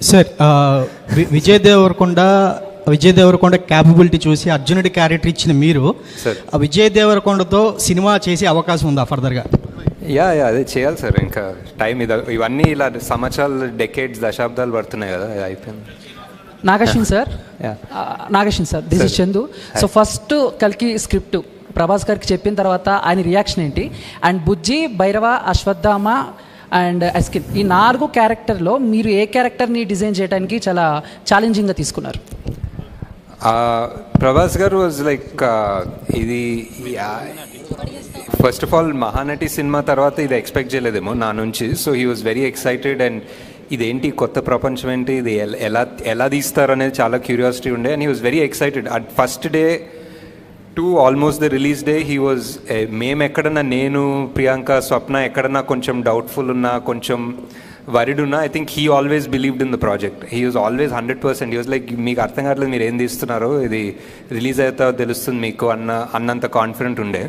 Sir Vijay Devarakonda capability చూసి అర్జునుడి character ఇచ్చిన మీరు విజయ్ దేవరకొండతో సినిమా చేసే అవకాశం ఉందా ఫర్దర్గా? అదే చేయాలి సార్. ఇంకా టైం ఇవన్నీ ఇలా సంవత్సరాలు, డెకేడ్స్, దశాబ్దాలు పడుతున్నాయి కదా, అయిపోయింది. Nageshwan sir, this is Chandu. So first కల్కి స్క్రిప్ట్ ప్రభాస్ గారికి చెప్పిన తర్వాత ఆయన రియాక్షన్ ఏంటి? And Bujji, Bhairava, Ashwatthama and Yaskin, ఈ 4 క్యారెక్టర్లో మీరు ఏ క్యారెక్టర్ని డిజైన్ చేయడానికి చాలా ఛాలెంజింగ్గా తీసుకున్నారు? ప్రభాస్ గారు వాజ్ లైక్ ఇది first of all Mahanati cinema తర్వాత ఇది ఎక్స్పెక్ట్ చేయలేదేమో నా నుంచి. So he was very excited. And ఇదేంటి కొత్త ప్రపంచం ఏంటి, ఇది ఎలా తీస్తారు అనేది చాలా క్యూరియాసిటీ ఉండే. And he was very excited. At first day to almost the release day he was, మేము ఎక్కడన్నా, నేను, ప్రియాంక, స్వప్న ఎక్కడన్నా కొంచెం డౌట్ఫుల్ ఉన్నా, కొంచెం వరిడ్ ఉన్నా, I think he always believed in the project. He was always 100%. He was like, మీకు అర్థం కావట్లేదు మీరు ఏం తీస్తున్నారో, ఇది రిలీజ్ అవుతా తెలుస్తుంది మీకు అన్నంత కాన్ఫిడెంట్ ఉండే.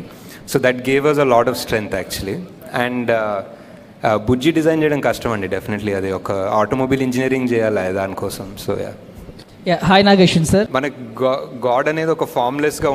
So that gave us a lot of strength actually. And Bujji design చేయడం కష్టం అండి, డెఫినెట్లీ. అది ఒక ఆటోమొబైల్ ఇంజనీరింగ్ చేయాలి దానికోసం. So hi Nageshwan sir. మనకు గాడ్ అనేది ఒక ఫార్మ్లెస్గా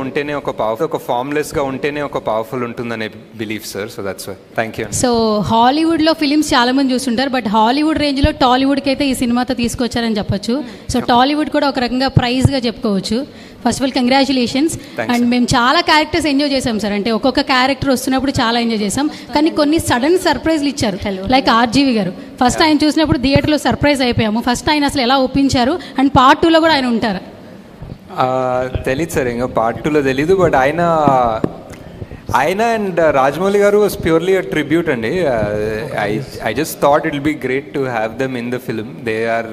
ఉంటేనే ఒక పవర్ఫుల్ ఉంటుందనే belief sir. So that's why. Thank you. So హాలీవుడ్లో ఫిలిమ్స్ చాలా మంది చూస్తుంటారు, బట్ హాలీవుడ్ రేంజ్లో టాలీవుడ్కి అయితే ఈ సినిమాతో తీసుకొచ్చారని చెప్పొచ్చు. సో టాలీవుడ్ కూడా ఒక రకంగా ప్రైజ్గా చెప్పుకోవచ్చు. First of all congratulations. And మేము చాలా క్యారెక్టర్స్ ఎంజాయ్ చేసాం సార్. అంటే ఒక్కొక్క క్యారెక్టర్ వస్తున్నప్పుడు చాలా ఎంజాయ్ చేసాం, కానీ కొన్ని సడన్ సర్ప్రైజ్లు ఇచ్చారు. లైక్ ఆర్జీవి గారు ఫస్ట్ ఆయన చూసినప్పుడు థియేటర్లో సర్ప్రైజ్ అయిపోయాము. ఫస్ట్ ఆయన అసలు ఎలా ఒప్పించారు, అండ్ పార్ట్ 2లో కూడా ఆయన ఉంటారు? తెలీదు సార్, ఇంకా పార్ట్ 2లో తెలీదు. బట్ ఆయన and Rajamouli garu was purely a tribute అండి. I just thought it will be great to have them in the film. They are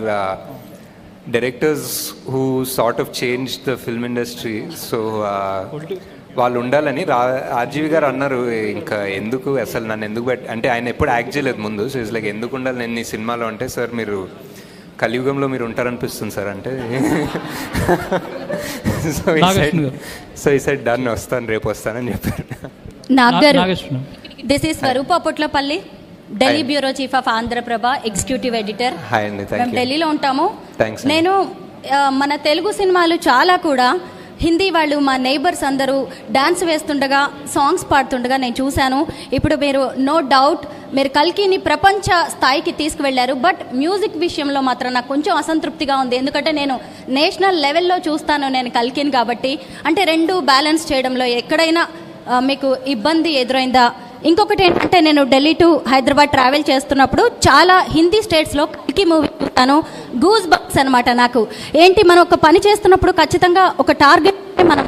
directors who sort of changed the film industry. So వాళ్ళు ఉండాలని RGV గారు అన్నారు. ఇంకా ఎందుకు అసలు నన్ను ఎందుకు అంటే ఆయన ఎప్పుడు యాక్ట్ చేయలేదు ముందు. సో ఇట్స్ లైక్, ఎందుకు ఉండాలి నేను ఈ సినిమాలో అంటే, సార్ మీరు కలియుగంలో మీరు ఉంటారనిపిస్తుంది సార్ అంటే. సో ఈ సైడ్ డన్, వస్తాను, రేపు వస్తానని చెప్పారు. This is Swaroopa Potlapalli, Delhi bureau chief of Andhra Prabha, executive editor. మేము ఢిల్లీలో ఉంటాము. నేను మన తెలుగు సినిమాలు చాలా కూడా హిందీ వాళ్ళు, మా నైబర్స్ అందరూ డాన్స్ వేస్తుండగా, సాంగ్స్ పాడుతుండగా నేను చూశాను. ఇప్పుడు మీరు నో డౌట్ మీరు కల్కిని ప్రపంచ స్థాయికి తీసుకువెళ్ళారు. బట్ మ్యూజిక్ విషయంలో మాత్రం నాకు కొంచెం అసంతృప్తిగా ఉంది. ఎందుకంటే నేను నేషనల్ లెవెల్లో చూస్తాను నేను కల్కిని కాబట్టి. అంటే రెండు బ్యాలెన్స్ చేయడంలో ఎక్కడైనా మీకు ఇబ్బంది ఎదురైందా? ఇంకొకటి ఏంటంటే, నేను ఢిల్లీ టు హైదరాబాద్ ట్రావెల్ చేస్తున్నప్పుడు చాలా హిందీ స్టేట్స్లో కల్కి మూవీ చూస్తాను. గూస్ బంప్స్ అనమాట నాకు. ఏంటి, మనం ఒక పని చేస్తున్నప్పుడు ఖచ్చితంగా ఒక టార్గెట్ మనం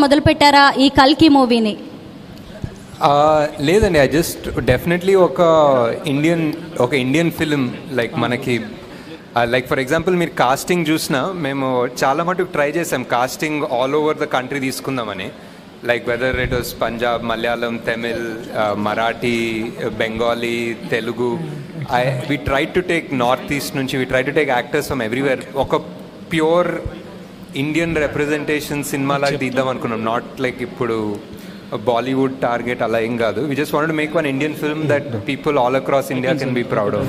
మొదలు పెట్టారా ఈ కల్కి మూవీని? లేదండి, ఐ జస్ట్ డెఫినెట్లీ ఒక ఇండియన్ ఫిలిం లైక్ మనకి, లైక్ ఫర్ ఎగ్జాంపుల్ మీరు కాస్టింగ్ చూసినా, మేము చాలా మటుకు ట్రై చేసాం casting all over the country తీసుకుందామని. Like whether it was Punjab, Malayalam, Tamil, Marathi, Bengali, Telugu. We tried to take Northeast nunchi, we tried to take actors from everywhere. Oka pure Indian representation cinema like తీద్దాం అనుకున్నాం. Not like ఇప్పుడు Bollywood target అలా ఏం కాదు. We just wanted to make one Indian film that people all across India can be proud of.